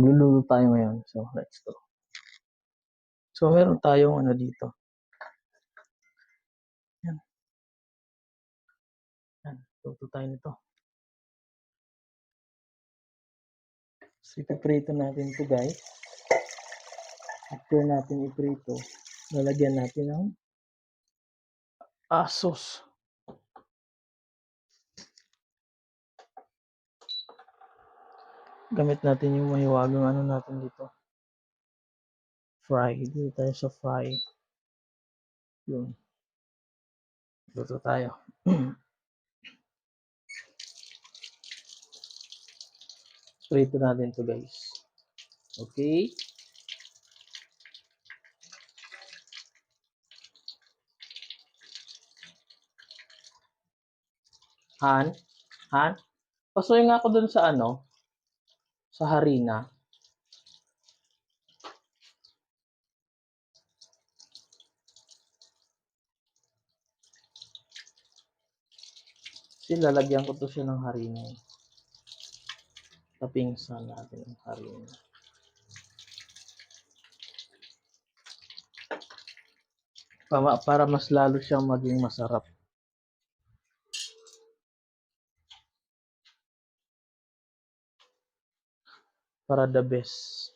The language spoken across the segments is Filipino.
Luluto tayo ngayon. So, let's go. So, meron tayong ano dito. Yan. Yan. Luto tayo nito. So, ipiprito natin ito, guys. After natin iprito, lalagyan natin ng sauce. Gamit natin yung mahiwagang ano natin dito. Fry. Dito tayo sa fry. Yun. Luto tayo. Prito natin to, guys. Okay. Han? Pasuyo nga ako dun sa ano? Sa harina. Kasi lalagyan ko to siya ng harina. Tapingsan natin ang harina. Para mas lalo siyang maging masarap. Para the best.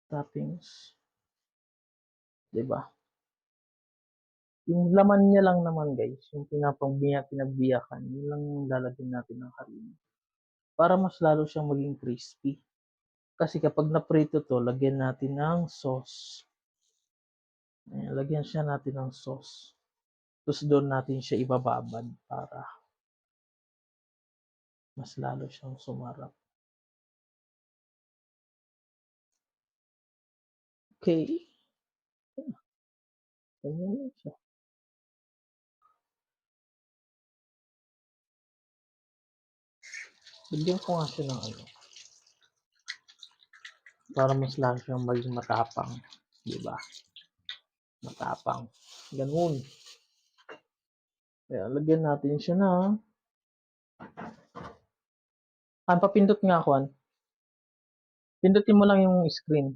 Toppings. Diba? Yung laman niya lang naman, guys. Yung pinagbiyakan. Yun lang yung lalagyan natin ng harina. Para mas lalo siyang maging crispy. Kasi kapag naprito to, lagyan natin ng sauce. Ayan, lagyan siya natin ng sauce. Tapos doon natin siya ibababad para mas lalo siyang sumarap. Okay. Ganyan lang siya. Bigyan ko nga siya ng ano. Para mas lalo siyang maging matapang. Diba? Matapang. Ganun. Kaya lagyan natin siya na. Papindot nga ako. Pindutin mo lang yung screen.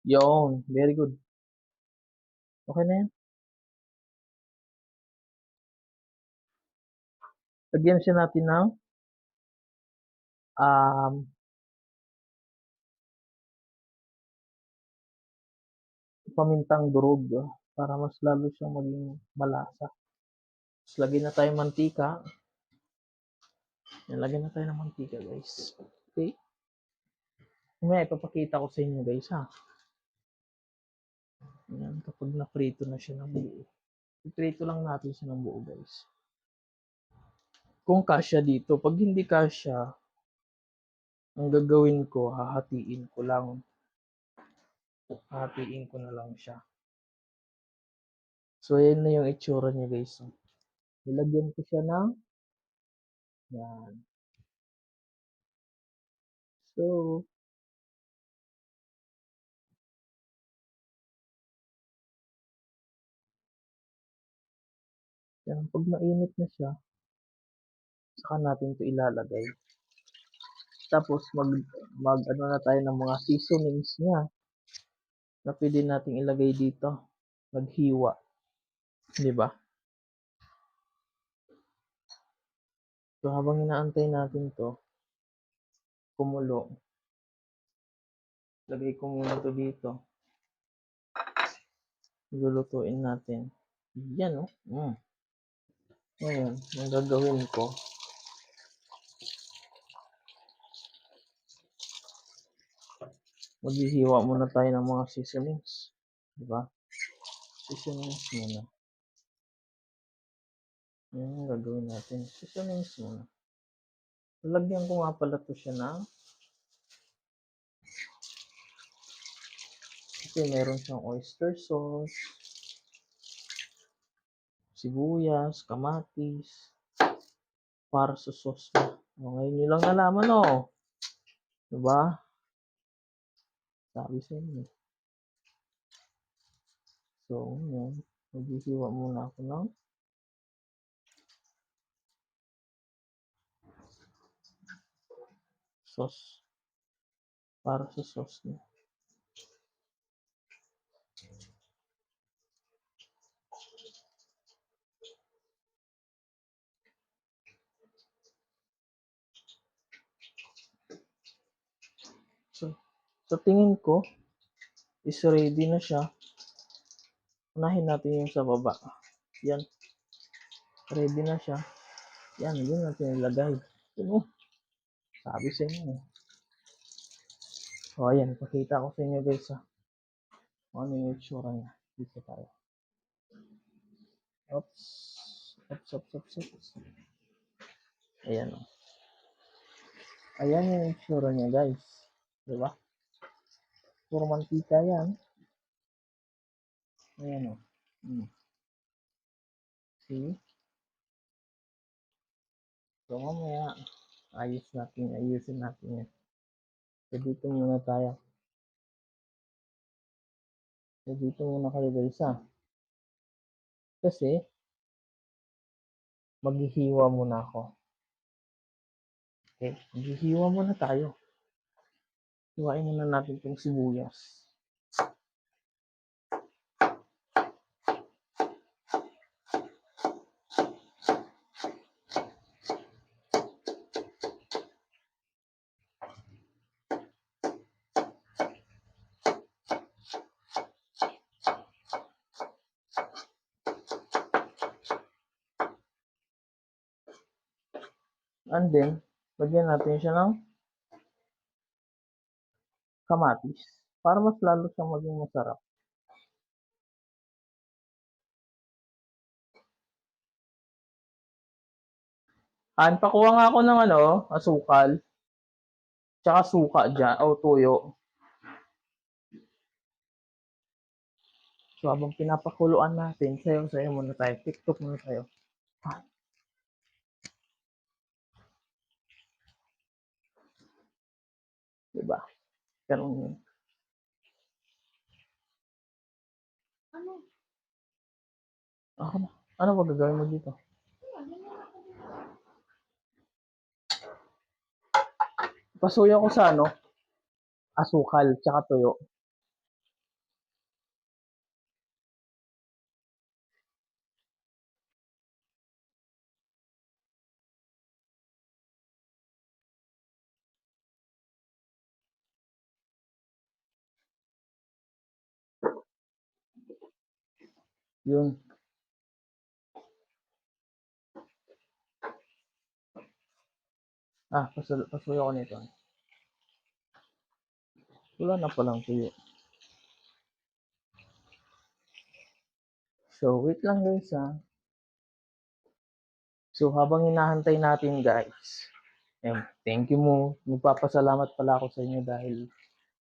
Yun. Very good. Okay na yan. Lagyan siya natin ng pamintang durog para mas lalo siyang maging malasa. Tapos lagyan na tayo mantika. Yan, lagyan na tayo ng mantika, guys. Okay? Ngayon, ipapakita ko sa inyo, guys, ha. Yan, kapag na-prito na siya ng buo. I-prito lang natin siya ng buo, guys. Kung kasya dito, pag hindi kasya, ang gagawin ko, hahatiin ko lang. Hahatiin ko na lang siya. So, yan na yung itsura niya, guys. Nilagyan ko siya ng yan. So, yan, pag mainit na siya, saka natin ito ilalagay. Tapos mag ano na tayo ng mga seasonings niya na pwede nating ilagay dito. Maghiwa. 'Di ba? So habang inaantay natin 'to kumulo, lagay ko muna 'to dito. Lulutuin natin. Yan oh. Ngayon, ang gagawin ko, maghihiwa muna tayo ng mga seasonings. 'Di ba? Seasonings muna. Yan ang gagawin natin. Seasonings muna. Lagyan ko nga pala to siya ng kasi meron siyang oyster sauce, sibuyas, kamatis, para sa sauce na. Ngayon nyo lang nalaman, oh. Diba? Sabi sa inyo. So, yun. Maghihiwa muna ako ng sauce para sa sauce niya. So, sa tingin ko is ready na siya. Unahin natin yung sa baba. Yan, ready na siya. Yan, yun natin ilagay. Yun, sabi sa inyo. So, ayan, pakita ko sa inyo guys ano yung itsura niya. Dito tayo. Oops. Oops. Ayan o. Ayan yung itsura niya guys. Diba? Puro mantika yan. Ayan o. See? So, mamaya, ayusin natin yan. So, dito muna tayo. So, dito muna kayo guys Kasi, maghihiwa muna ako. Okay? Maghihiwa muna tayo. Hiwain muna natin itong sibuyas. And then, lagyan natin siya ng kamatis para mas lalo siyang maging masarap. Pakuha nga ako ng asukal. Tsaka suka dyan, o tuyo. So, habang pinapakuluan natin, sayo muna tayo. TikTok muna tayo. Diba? Ganun yun. Ano ba gagawin mo dito? Pasuyo ko sa asukal, tsaka tuyo. Yun. Pasuyo ko nito. Wala na palang tuyo. So, wait lang guys So, habang hinahantay natin guys, thank you mo. Magpapasalamat pala ako sa inyo dahil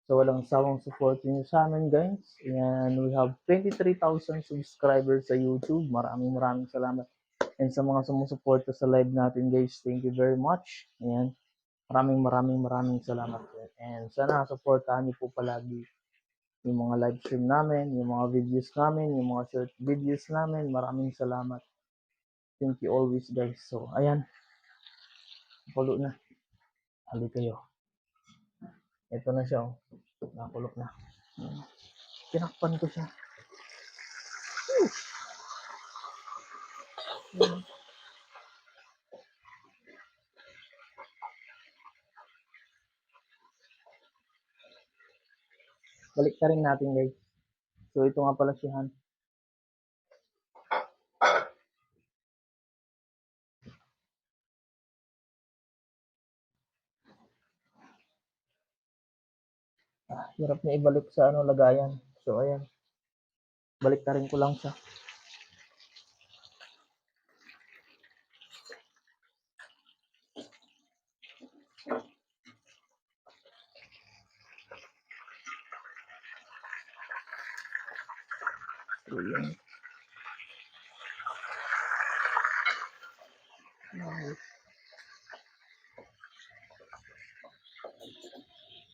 sa walang sawang support niyo sa amin guys. And we have 23,000 subscribers sa YouTube. Maraming salamat. And sa mga sumusuporta sa live natin guys, thank you very much. Ayan. Maraming salamat. And sana supportahan niyo po palagi yung mga live stream namin, yung mga videos namin, yung mga short videos namin. Maraming salamat. Thank you always guys. So, ayan. Kulo na. Hali kayo. Ito na siya. Nakulok na. Tinakpan ko siya. Balik ka rin natin guys. So, ito nga pala siya. Hirap niya ibalik sa lagayan. So, ayan. Balik ka rin ko lang siya. So, ayan.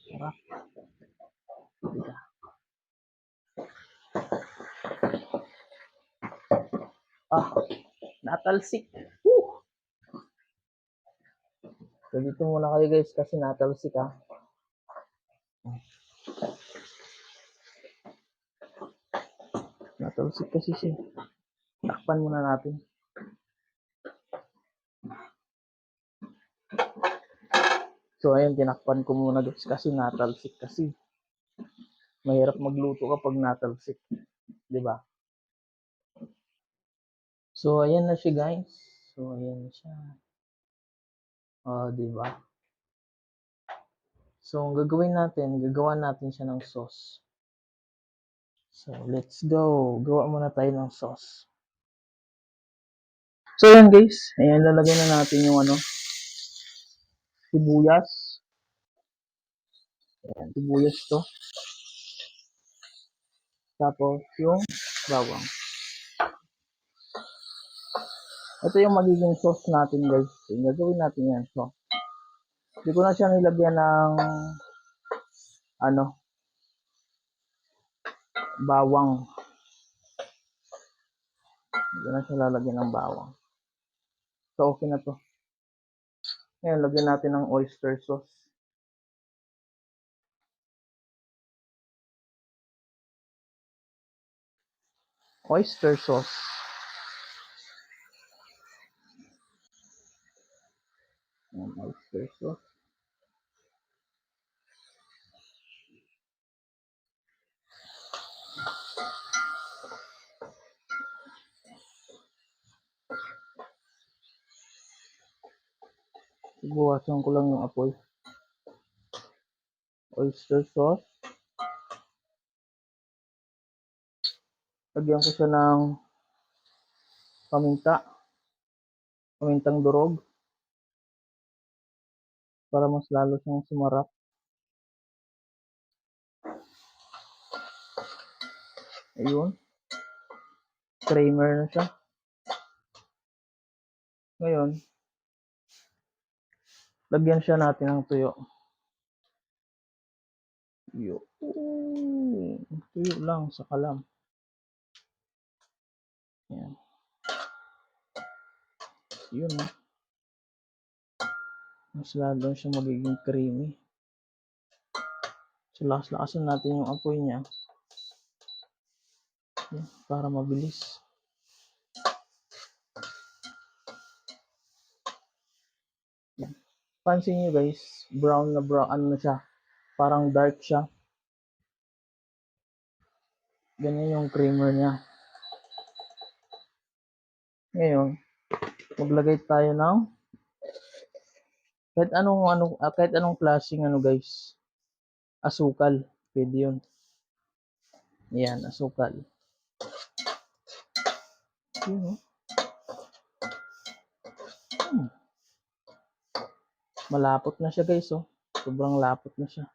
Tara. Natalsik. Woo! So, dito muna kayo guys kasi natalsik Natalsik kasi siya. Takpan muna natin. So, ayun, tinakpan ko muna guys kasi natalsik kasi. Mahirap magluto kapag natalsik. Di ba? So, ayan na siya guys. So, ayan na siya. Di ba? So, ang gagawin natin, gagawa natin siya ng sauce. So, let's go. Gawa muna tayo ng sauce. So, ayan guys. Ayan, lalagay na natin yung sibuyas. Ayan, sibuyas to. Tapos, yung bawang. Ito yung magiging sauce natin guys. So, gagawin natin yan. So, hindi ko na siya nilagyan ng bawang. Hindi ko na siya lalagyan ng bawang. So, okay na to. Ngayon, lagyan natin ng oyster sauce. Oyster sauce. Ayan, oyster sauce. Buwasan ko lang yung apoy. Oyster sauce. Lagyan ko siya ng paminta. Pamintang durog. Para mas lalo siyang sumarap. Ayun. Creamer na siya. Ngayon, lagyan siya natin ng tuyo. Tuyo lang sa kalam. Ayan. Yun mas lalo siya magiging creamy. So, lakas-lakasan natin yung apoy niya. Ayan, para mabilis. Ayan. Pansin nyo guys, brown na brown, na siya. Parang dark siya. Ganyan yung creamer niya. Ngayon, maglagay tayo ng kahit anong klaseng guys. Asukal. Pwede yun. Yan, asukal. Yun, Malapot na siya guys, Sobrang lapot na siya.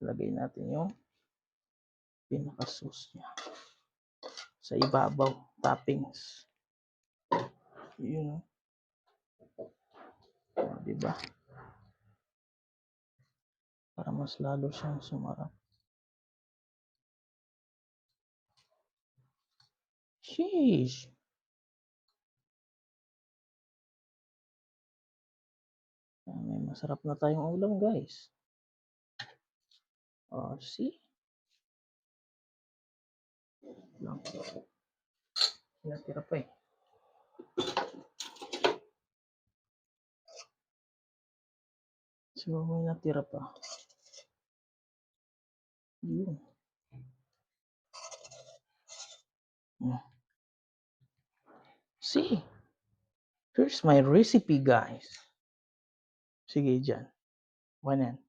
Lagay natin yung pinaka-sauce niya sa ibabaw, toppings. Yun, diba? Para mas lalo siyang sumarap. Sheesh! May masarap na tayong ulam guys. See? Lang. Natira pa eh. So, may natira pa. Yun. See? Here's my recipe guys. Sige dyan. Wanan.